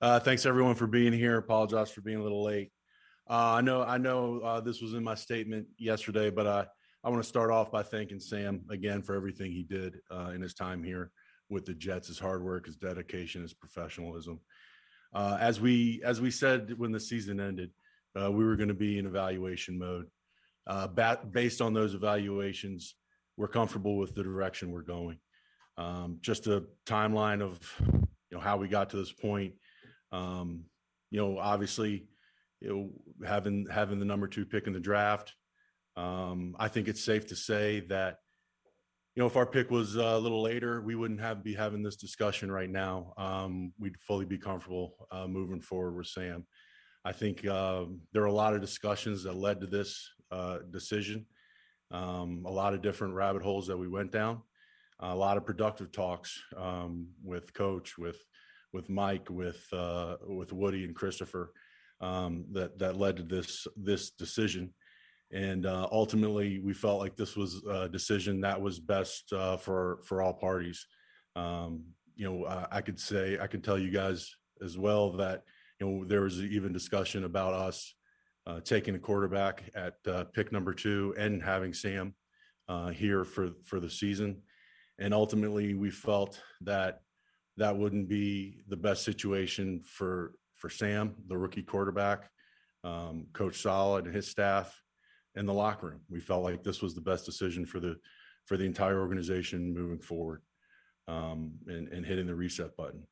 Thanks everyone for being here. Apologize for being a little late. I know this was in my statement yesterday, but I want to start off by thanking Sam again for everything he did in his time here with the Jets. His hard work, his dedication, his professionalism. As we said when the season ended, we were going to be in evaluation mode. Based on those evaluations, we're comfortable with the direction we're going. Just a timeline of how we got to this point. Obviously, having the number 2 pick in the draft, I think it's safe to say that if our pick was a little later, we wouldn't be having this discussion right now. We'd fully be comfortable moving forward with Sam. I think there are a lot of discussions that led to this decision. A lot of different rabbit holes that we went down. A lot of productive talks with Coach, with Mike, with Woody and Christopher that led to this decision. And ultimately, we felt like this was a decision that was best for all parties. I could tell you guys as well that there was even discussion about us taking a quarterback at pick number 2 and having Sam here for the season. And ultimately, we felt that wouldn't be the best situation for Sam, the rookie quarterback, Coach Solid and his staff, and the locker room. We felt like this was the best decision for the entire organization moving forward, and hitting the reset button.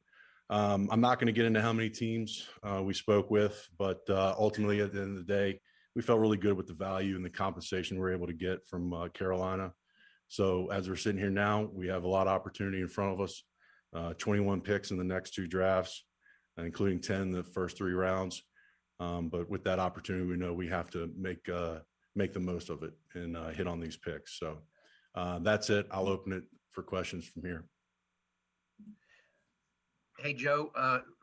I'm not going to get into how many teams we spoke with, but ultimately, at the end of the day, we felt really good with the value and the compensation we were able to get from Carolina. So as we're sitting here now, we have a lot of opportunity in front of us. 21 picks in the next 2 drafts, including 10 in the first 3 rounds. But with that opportunity, we know we have to make the most of it and hit on these picks. So that's it. I'll open it for questions from here. Hey, Joe,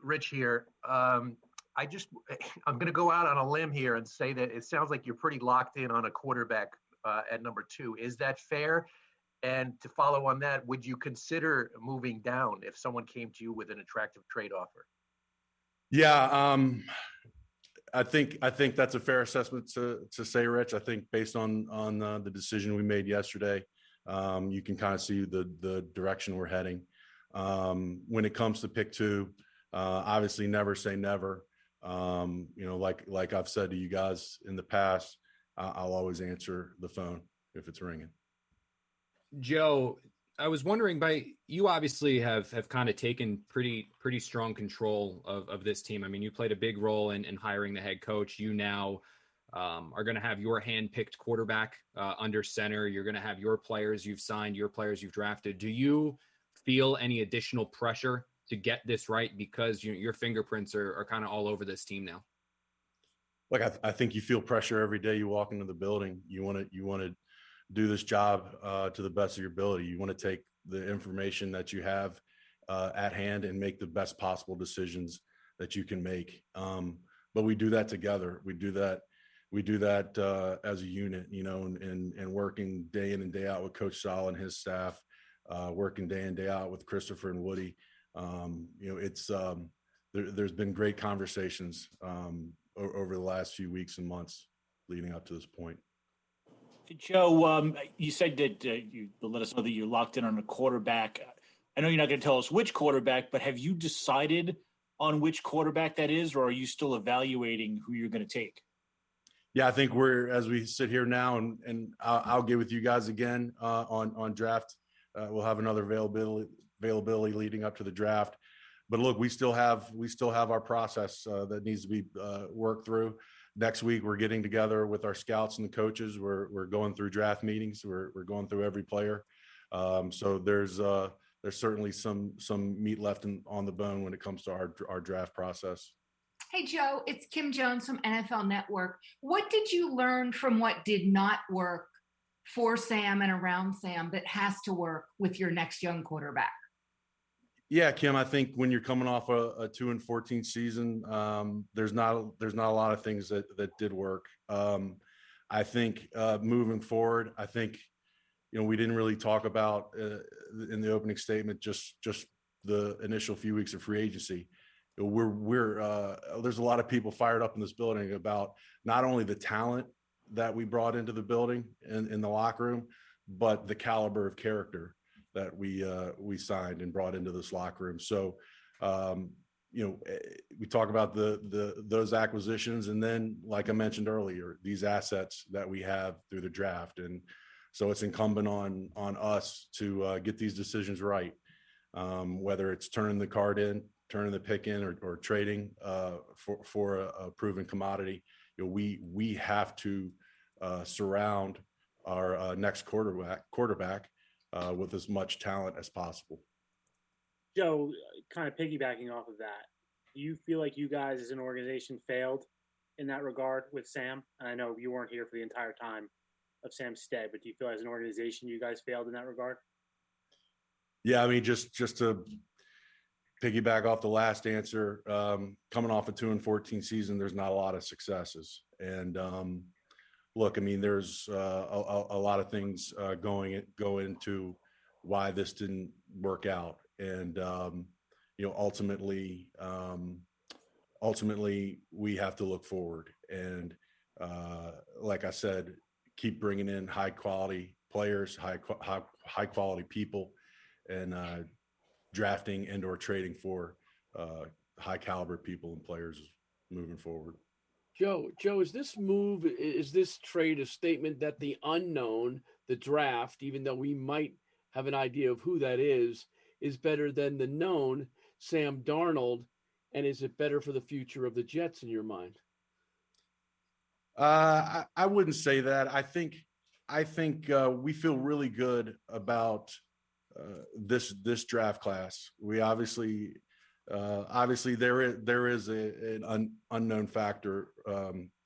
Rich here. I'm going to go out on a limb here and say that it sounds like you're pretty locked in on a quarterback at number 2. Is that fair? And to follow on that, would you consider moving down if someone came to you with an attractive trade offer? Yeah, I think that's a fair assessment to say, Rich. I think based on the decision we made yesterday, you can kind of see the direction we're heading. When it comes to pick 2, obviously never say never. Like I've said to you guys in the past, I'll always answer the phone if it's ringing. Joe, I was wondering, you obviously have kind of taken pretty strong control of this team. I mean, you played a big role in hiring the head coach. You now are going to have your hand-picked quarterback under center. You're going to have your players you've signed, your players you've drafted. Do you feel any additional pressure to get this right because your fingerprints are kind of all over this team now? Look, I think you feel pressure every day you walk into the building. You want to do this job to the best of your ability. You want to take the information that you have at hand and make the best possible decisions that you can make. But we do that together. We do that as a unit, and working day in and day out with Coach Sal and his staff, working day in, day out with Christopher and Woody. There's been great conversations over the last few weeks and months leading up to this point. Joe, you said that you let us know that you're locked in on a quarterback. I know you're not going to tell us which quarterback, but have you decided on which quarterback that is, or are you still evaluating who you're going to take? Yeah, I think as we sit here now, and I'll get with you guys again on draft. We'll have another availability leading up to the draft. But look, we still have our process that needs to be worked through. Next week, we're getting together with our scouts and the coaches. We're going through draft meetings. We're going through every player. So there's certainly some meat left on the bone when it comes to our draft process. Hey, Joe, it's Kim Jones from NFL Network. What did you learn from what did not work for Sam and around Sam that has to work with your next young quarterback? Yeah, Kim, I think when you're coming off a 2-14 season, there's not a lot of things that did work. I think moving forward, I think we didn't really talk about in the opening statement just the initial few weeks of free agency. there's a lot of people fired up in this building about not only the talent that we brought into the building and in the locker room, but the caliber of character that we signed and brought into this locker room. So, we talk about those acquisitions, and then, like I mentioned earlier, these assets that we have through the draft. And so it's incumbent on us to get these decisions right, whether it's turning the card in, turning the pick in, or trading for a proven commodity. We have to surround our next quarterback with as much talent as possible. Joe, kind of piggybacking off of that, do you feel like you guys as an organization failed in that regard with Sam? And I know you weren't here for the entire time of Sam's stay, but do you feel as an organization you guys failed in that regard? Yeah, I mean, just to piggyback off the last answer, coming off a 2-14 season, there's not a lot of successes. And look, I mean, there's a lot of things go into why this didn't work out. And, ultimately, we have to look forward. And like I said, keep bringing in high quality players, high quality people, and drafting and or trading for high caliber people and players moving forward. Joe, is this trade a statement that the unknown, the draft, even though we might have an idea of who that is better than the known Sam Darnold? And is it better for the future of the Jets in your mind? I wouldn't say that. I think we feel really good about this draft class. We obviously there is an unknown factor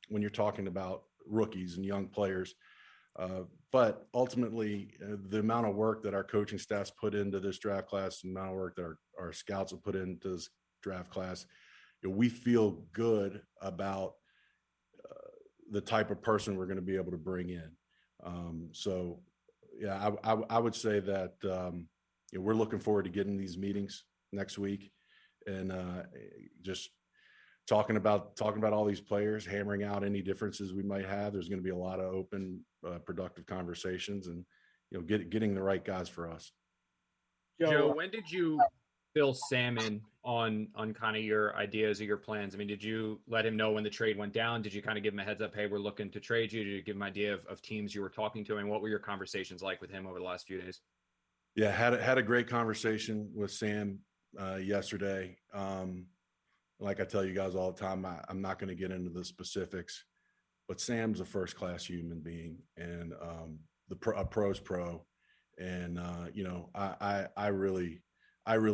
when you're talking about rookies and young players. But ultimately, the amount of work that our coaching staffs put into this draft class, the amount of work that our scouts have put into this draft class, we feel good about the type of person we're going to be able to bring in. So, yeah, I would say that we're looking forward to getting these meetings next week and just talking about all these players, hammering out any differences we might have. There's going to be a lot of open, productive conversations, and getting the right guys for us. Joe, when did you fill Sam in on kind of your ideas or your plans? I mean, did you let him know when the trade went down? Did you kind of give him a heads up, hey, we're looking to trade you? Did you give him an idea of teams you were talking to? I mean, what were your conversations like with him over the last few days? Yeah, had a great conversation with Sam yesterday. Like I tell you guys all the time, I'm not going to get into the specifics, but Sam's a first-class human being, and a pro's pro. And I really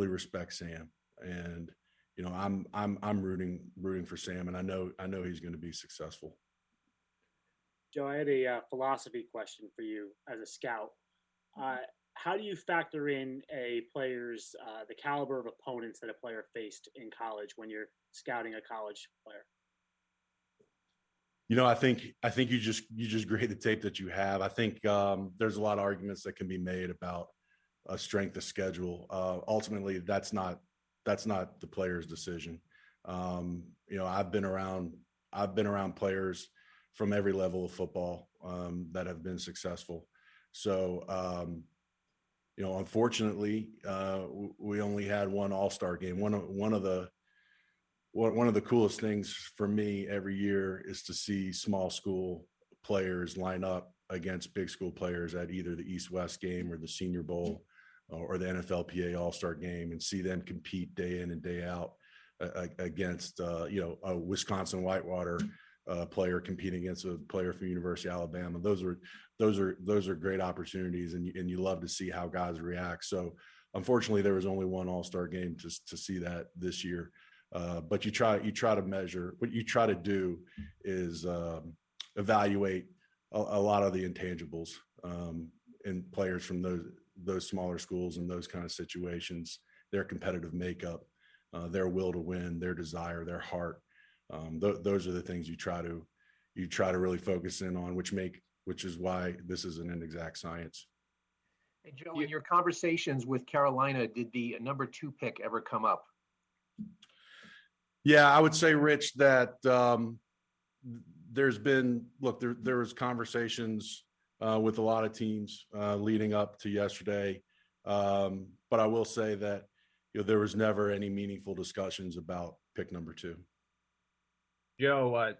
respect Sam, and I'm rooting for Sam, and I know he's going to be successful. Joe, I had a philosophy question for you as a scout. How do you factor in a player's the caliber of opponents that a player faced in college when you're scouting a college player? I think you just grade the tape that you have. I think there's a lot of arguments that can be made about a strength of schedule. Ultimately, that's not the player's decision. I've been around players from every level of football that have been successful. So, unfortunately, we only had one All-Star game. One of the coolest things for me every year is to see small school players line up against big school players at either the East-West game or the Senior Bowl or the NFLPA All-Star game, and see them compete day in and day out against a Wisconsin Whitewater player competing against a player from University of Alabama. Those are great opportunities, and you love to see how guys react. So unfortunately, there was only one All-Star game to see that this year. But you try to measure. What you try to do is evaluate a lot of the intangibles in players from those smaller schools and those kind of situations, their competitive makeup, their will to win, their desire, their heart. Those are the things you try to really focus in on, which is why this is an inexact science. Hey, Joe, in your conversations with Carolina, did the number 2 pick ever come up? Yeah, I would say, Rich, that there's been there was conversations with a lot of teams leading up to yesterday, but I will say that there was never any meaningful discussions about pick number 2. Joe,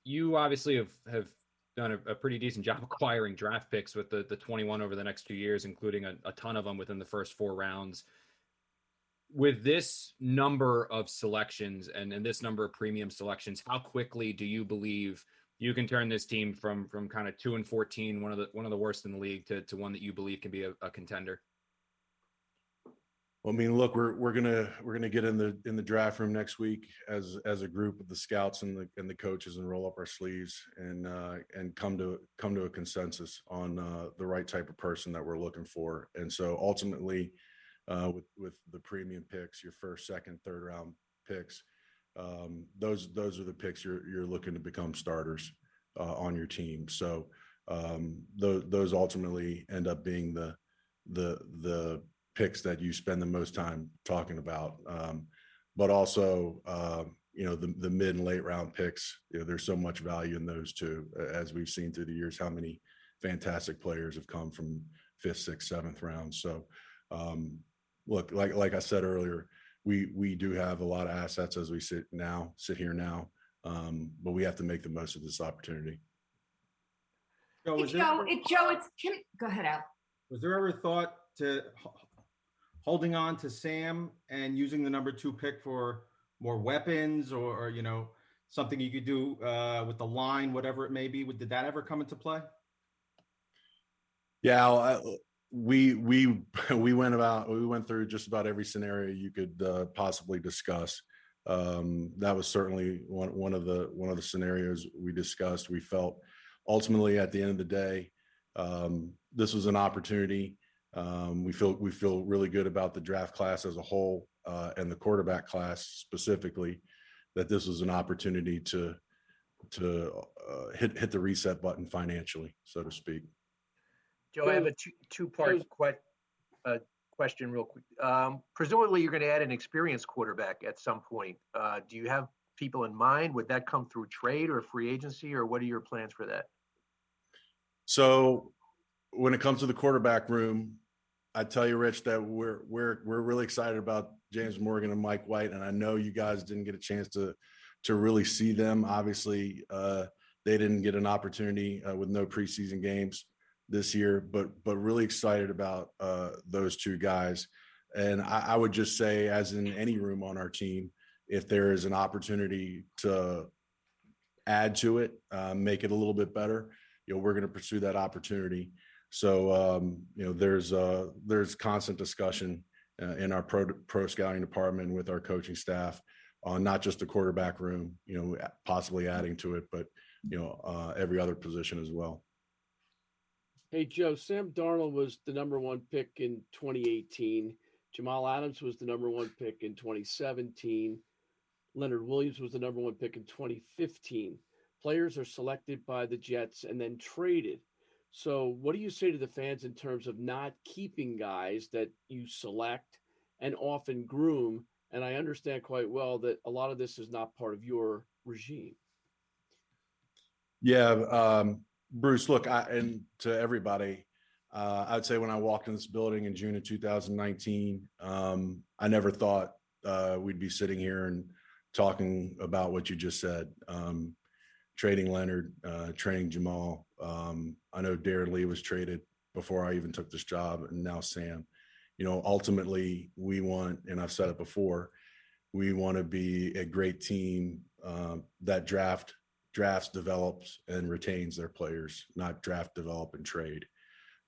you obviously have done a pretty decent job acquiring draft picks with the 21 over the next 2 years, including a ton of them within the first 4 rounds. With this number of selections and this number of premium selections, how quickly do you believe you can turn this team from kind of 2-14, one of the worst in the league, to one that you believe can be a contender? Well, I mean, look, we're gonna get in the draft room next week as a group of the scouts and the coaches, and roll up our sleeves and come to a consensus on the right type of person that we're looking for. And so ultimately, with the premium picks, your first, second, third round picks, those are the picks you're looking to become starters on your team. So those ultimately end up being the picks that you spend the most time talking about. But also, the mid and late round picks, there's so much value in those too, as we've seen through the years, how many fantastic players have come from 5th, 6th, 7th rounds. So look, like I said earlier, we do have a lot of assets as we sit here now, but we have to make the most of this opportunity. Joe, it's Kim. Go ahead, Al. Was there ever thought to holding on to Sam and using the number 2 pick for more weapons, or something you could do with the line, whatever it may be? Did that ever come into play? Yeah, we went through just about every scenario you could possibly discuss. That was certainly one of the scenarios we discussed. We felt ultimately at the end of the day, this was an opportunity. We feel really good about the draft class as a whole, and the quarterback class specifically, that this was an opportunity to hit the reset button financially, so to speak. Joe, I have a two-part question real quick. Presumably you're going to add an experienced quarterback at some point. Do you have people in mind? Would that come through trade or free agency, or what are your plans for that? So when it comes to the quarterback room, I tell you, Rich, that we're really excited about James Morgan and Mike White, and I know you guys didn't get a chance to really see them. Obviously, they didn't get an opportunity with no preseason games this year, but really excited about those 2 guys. And I would just say, as in any room on our team, if there is an opportunity to add to it, make it a little bit better, we're going to pursue that opportunity. So, there's constant discussion in our pro scouting department with our coaching staff on not just the quarterback room, possibly adding to it, but, every other position as well. Hey, Joe, Sam Darnold was the number 1 pick in 2018. Jamal Adams was the number 1 pick in 2017. Leonard Williams was the number 1 pick in 2015. Players are selected by the Jets and then traded. So what do you say to the fans in terms of not keeping guys that you select and often groom? And I understand quite well that a lot of this is not part of your regime. Yeah, Bruce, look, and to everybody, I'd say when I walked in this building in June of 2019, I never thought we'd be sitting here and talking about what you just said. Trading Leonard, trading Jamal. I know Darren Lee was traded before I even took this job, and now Sam. Ultimately, we want, and I've said it before, we want to be a great team that drafts, develops, and retains their players, not draft, develop, and trade.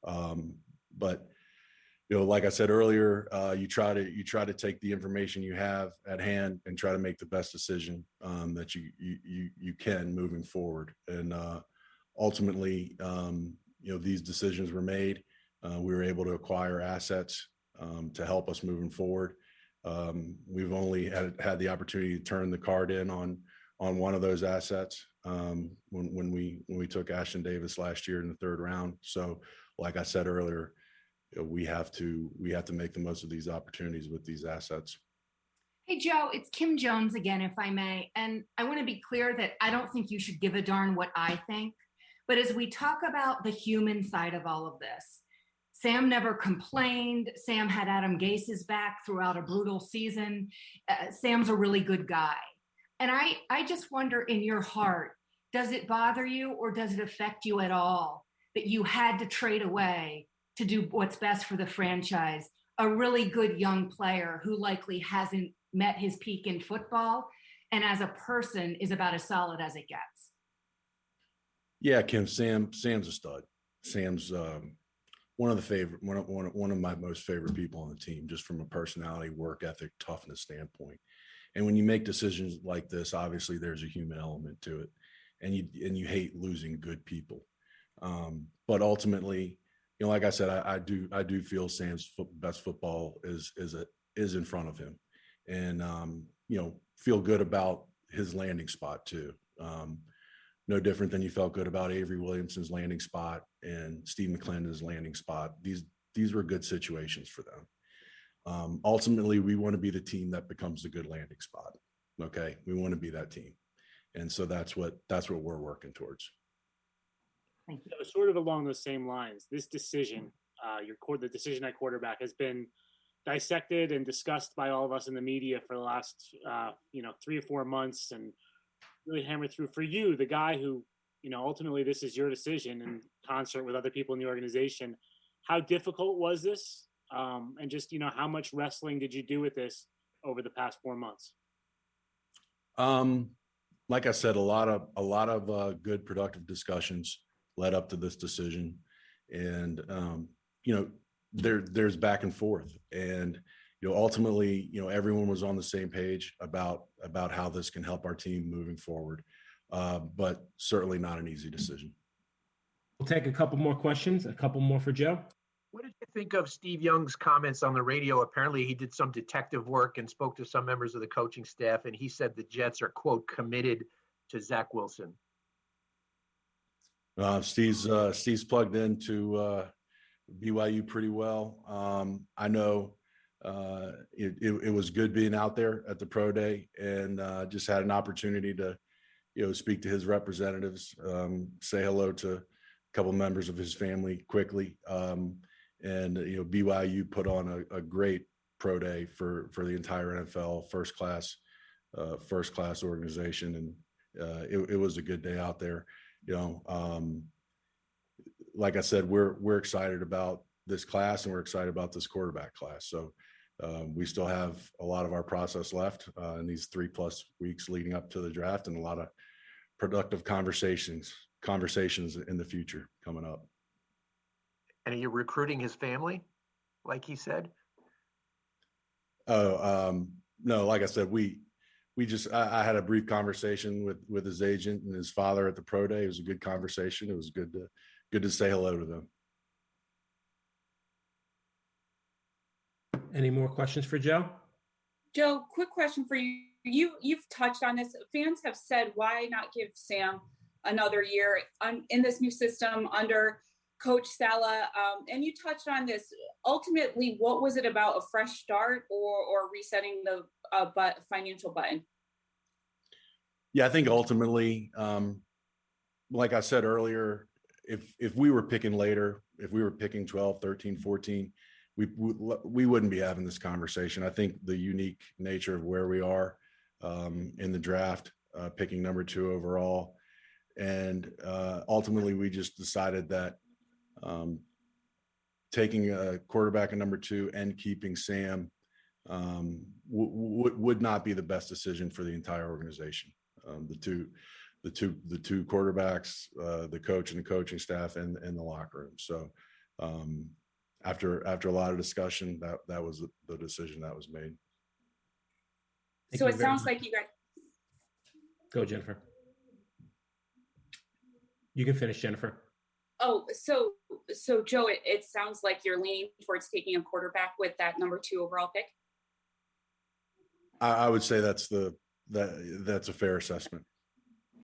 But like I said earlier, you try to take the information you have at hand and try to make the best decision that you can moving forward. And ultimately, these decisions were made. We were able to acquire assets to help us moving forward. We've only had the opportunity to turn the card in on one of those assets when we took Ashton Davis last year in the 3rd round. So, like I said earlier, we have to make the most of these opportunities with these assets. Hey, Joe, it's Kim Jones again, if I may. And I want to be clear that I don't think you should give a darn what I think. But as we talk about the human side of all of this, Sam never complained. Sam had Adam Gase's back throughout a brutal season. Sam's a really good guy. And I just wonder, in your heart, does it bother you or does it affect you at all that you had to trade away to do what's best for the franchise a really good young player who likely hasn't met his peak in football and as a person is about as solid as it gets? Yeah, Kim, Sam's a stud. Sam's one of my most favorite people on the team, just from a personality, work ethic, toughness standpoint. And when you make decisions like this, obviously there's a human element to it, and you hate losing good people. But ultimately, like I said, I do feel Sam's best football is in front of him, and feel good about his landing spot too. No different than you felt good about Avery Williamson's landing spot and Steve McClendon's landing spot. These were good situations for them. Ultimately, we want to be the team that becomes a good landing spot. Okay, we want to be that team, and so that's what we're working towards. So sort of along those same lines, this decision, the decision at quarterback, has been dissected and discussed by all of us in the media for the last 3 or 4 months, and really hammered through. For you, the guy who, ultimately this is your decision in concert with other people in the organization, how difficult was this? And just, how much wrestling did you do with this over the past 4 months? Like I said, a lot of good, productive discussions led up to this decision, and there's back and forth, and ultimately, everyone was on the same page about how this can help our team moving forward, but certainly not an easy decision. We'll take a couple more questions, a couple more for Joe. What did you think of Steve Young's comments on the radio? Apparently, he did some detective work and spoke to some members of the coaching staff, and he said the Jets are, quote, committed to Zach Wilson. Steve's plugged into BYU pretty well. I know it was good being out there at the pro day, and just had an opportunity to speak to his representatives, say hello to a couple members of his family quickly, and BYU put on a great pro day for the entire NFL, first class organization, and it was a good day out there. Like I said, we're excited about this class, and we're excited about this quarterback class. So we still have a lot of our process left in these 3+ weeks leading up to the draft, and a lot of productive conversations in the future coming up. And are you recruiting his family, like he said? No, like I said, I had a brief conversation with his agent and his father at the pro day. It was a good conversation. It was good to say hello to them. Any more questions for Joe? Joe, quick question for you. You've touched on this. Fans have said, why not give Sam another year in this new system under Coach Sala? And you touched on this. Ultimately, what was it about, a fresh start or resetting the financial button? Yeah, I think ultimately, like I said earlier, if we were picking later, if we were picking 12, 13, 14, we wouldn't be having this conversation. I think the unique nature of where we are in the draft, picking number 2 overall, and ultimately we just decided that taking a quarterback at number 2 and keeping Sam would not be the best decision for the entire organization. The two quarterbacks, the coach and the coaching staff, and the locker room. So after a lot of discussion, that was the decision that was made. So it sounds like you guys. Go, Jennifer. You can finish, Jennifer. Oh, so Joe, it sounds like you're leaning towards taking a quarterback with that number 2 overall pick. I would say that's a fair assessment.